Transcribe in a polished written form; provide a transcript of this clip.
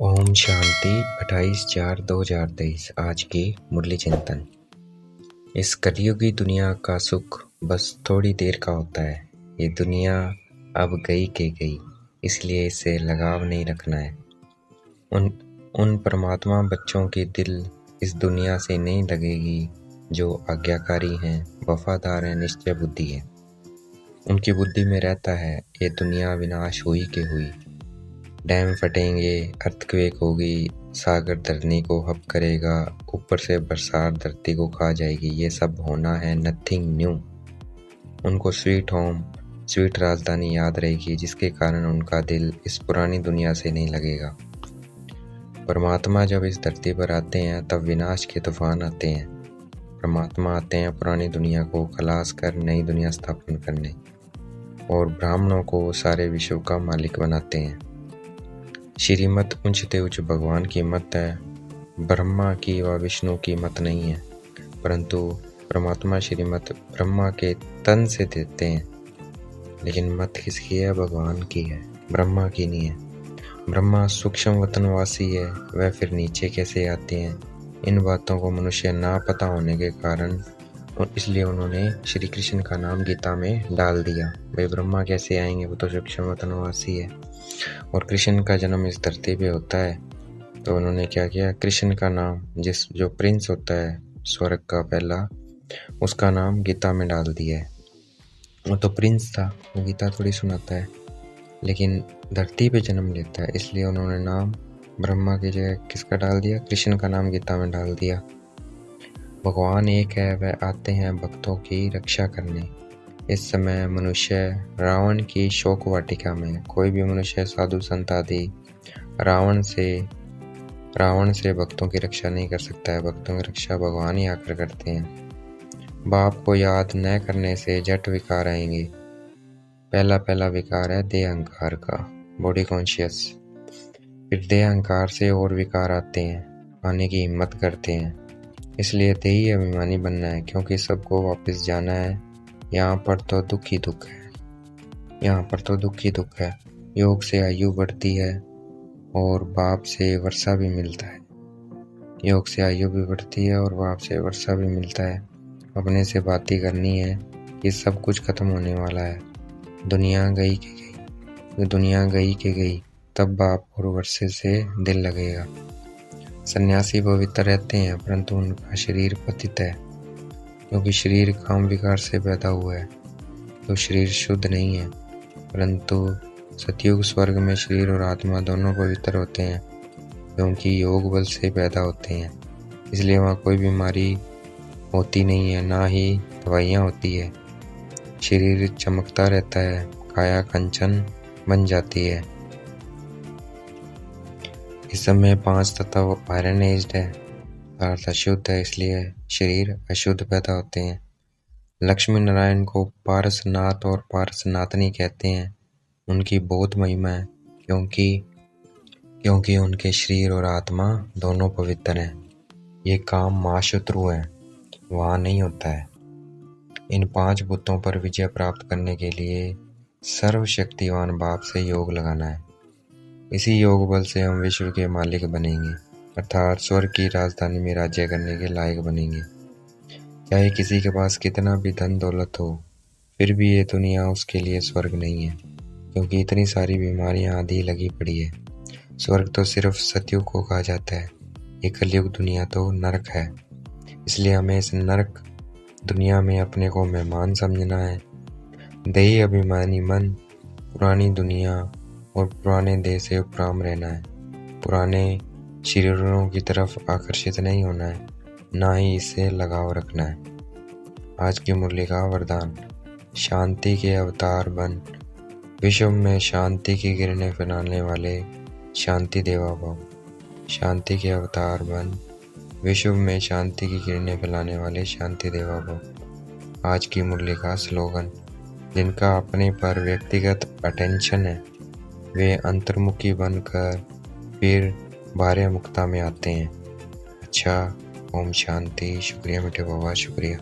ओम शांति 28/4/2023। आज की मुरली चिंतन। इस कलयुगी दुनिया का सुख बस थोड़ी देर का होता है। ये दुनिया अब गई के गई, इसलिए इसे लगाव नहीं रखना है। उन परमात्मा बच्चों की दिल इस दुनिया से नहीं लगेगी जो आज्ञाकारी हैं, वफादार हैं, निश्चय बुद्धि है। उनकी बुद्धि में रहता है ये दुनिया विनाश हुई के हुई। डैम फटेंगे, अर्थक्वेक होगी, सागर धरनी को हप करेगा, ऊपर से बरसात धरती को खा जाएगी। ये सब होना है, नथिंग न्यू। उनको स्वीट होम, स्वीट राजधानी याद रहेगी, जिसके कारण उनका दिल इस पुरानी दुनिया से नहीं लगेगा। परमात्मा जब इस धरती पर आते हैं तब विनाश के तूफान आते हैं। परमात्मा आते हैं पुरानी दुनिया को खलास कर नई दुनिया स्थापन करने, और ब्राह्मणों को सारे विश्व का मालिक बनाते हैं। श्रीमत ऊंचते उच्च भगवान की मत है, ब्रह्मा की व विष्णु की मत नहीं है, परंतु परमात्मा श्रीमत ब्रह्मा के तन से देते हैं। लेकिन मत किसकी है? भगवान की है, ब्रह्मा की नहीं है। ब्रह्मा सूक्ष्म वतनवासी है, वह फिर नीचे कैसे आते हैं? इन बातों को मनुष्य ना पता होने के कारण इसलिए उन्होंने श्री कृष्ण का नाम गीता में डाल दिया। भाई ब्रह्मा कैसे आएंगे, वो तो सूक्ष्म वतनवासी है। और कृष्ण का जन्म इस धरती पे होता है, तो उन्होंने क्या किया, कृष्ण का नाम, जो प्रिंस होता है स्वर्ग का पहला, उसका नाम गीता में डाल दिया है। वो तो प्रिंस था, वो गीता थोड़ी सुनाता है, लेकिन धरती पे जन्म लेता है, इसलिए उन्होंने नाम ब्रह्मा की जगह किसका डाल दिया? कृष्ण का नाम गीता में डाल दिया। भगवान एक है, वह आते हैं भक्तों की रक्षा करने। इस समय मनुष्य रावण की शोक वाटिका में, कोई भी मनुष्य साधु संत आदि रावण से भक्तों की रक्षा नहीं कर सकता है। भक्तों की रक्षा भगवान ही आकर करते हैं। बाप को याद न करने से जट विकार आएंगे। पहला विकार है देह अहंकार का, बॉडी कॉन्शियस। फिर देह अहंकार से और विकार आते हैं, आने की हिम्मत करते हैं। इसलिए देही अभिमानी बनना है, क्योंकि सबको वापस जाना है। यहाँ पर तो दुख ही दुख है। योग से आयु बढ़ती है और बाप से वर्षा भी मिलता है। योग से आयु भी बढ़ती है और बाप से वर्षा भी मिलता है। अपने से बातें करनी है कि सब कुछ खत्म होने वाला है। दुनिया गई के गई, तब बाप और वर्षे से दिल लगेगा। सन्यासी पवित्र रहते हैं, परंतु उनका शरीर पतित है, क्योंकि शरीर काम विकार से पैदा हुआ है, तो शरीर शुद्ध नहीं है। परंतु सतयुग स्वर्ग में शरीर और आत्मा दोनों पवित्र होते हैं, क्योंकि योग बल से पैदा होते हैं। इसलिए वहाँ कोई बीमारी होती नहीं है, ना ही दवाइयाँ होती है। शरीर चमकता रहता है, काया कंचन बन जाती है। इस समय 5 तत्व आयरन एज्ड है, अर्थ अशुद्ध है, इसलिए शरीर अशुद्ध पैदा होते हैं। लक्ष्मी नारायण को पारसनाथ और पारसनाथनी कहते हैं। उनकी बहुत महिमा है, क्योंकि उनके शरीर और आत्मा दोनों पवित्र हैं। ये काम महाशत्रु है, वहाँ नहीं होता है। इन 5 बुतों पर विजय प्राप्त करने के लिए सर्वशक्तिवान बाप से योग लगाना है। इसी योग बल से हम विश्व के मालिक बनेंगे, अर्थात स्वर्ग की राजधानी में राज्य करने के लायक बनेंगे। चाहे किसी के पास कितना भी धन दौलत हो, फिर भी ये दुनिया उसके लिए स्वर्ग नहीं है, क्योंकि इतनी सारी बीमारियां आदि लगी पड़ी है। स्वर्ग तो सिर्फ सतयुग को कहा जाता है, ये कलयुग दुनिया तो नरक है। इसलिए हमें इस नरक दुनिया में अपने को मेहमान समझना है। देही अभिमानी मन पुरानी दुनिया और पुराने देह से उपराम रहना है। पुराने शरीरों की तरफ आकर्षित नहीं होना है, ना ही इससे लगाव रखना है। आज की मुरली का वरदान: शांति के अवतार बन, विश्व में शांति की किरणें फैलाने वाले शांति देवा भव। शांति के अवतार बन, विश्व में शांति की किरणें फैलाने वाले शांति देवा भव। आज की मुरली का स्लोगन: जिनका अपने पर व्यक्तिगत अटेंशन है, वे अंतर्मुखी बनकर फिर बाह्य मुक्ता में आते हैं। अच्छा, ओम शांति। शुक्रिया मीठे बाबा, शुक्रिया।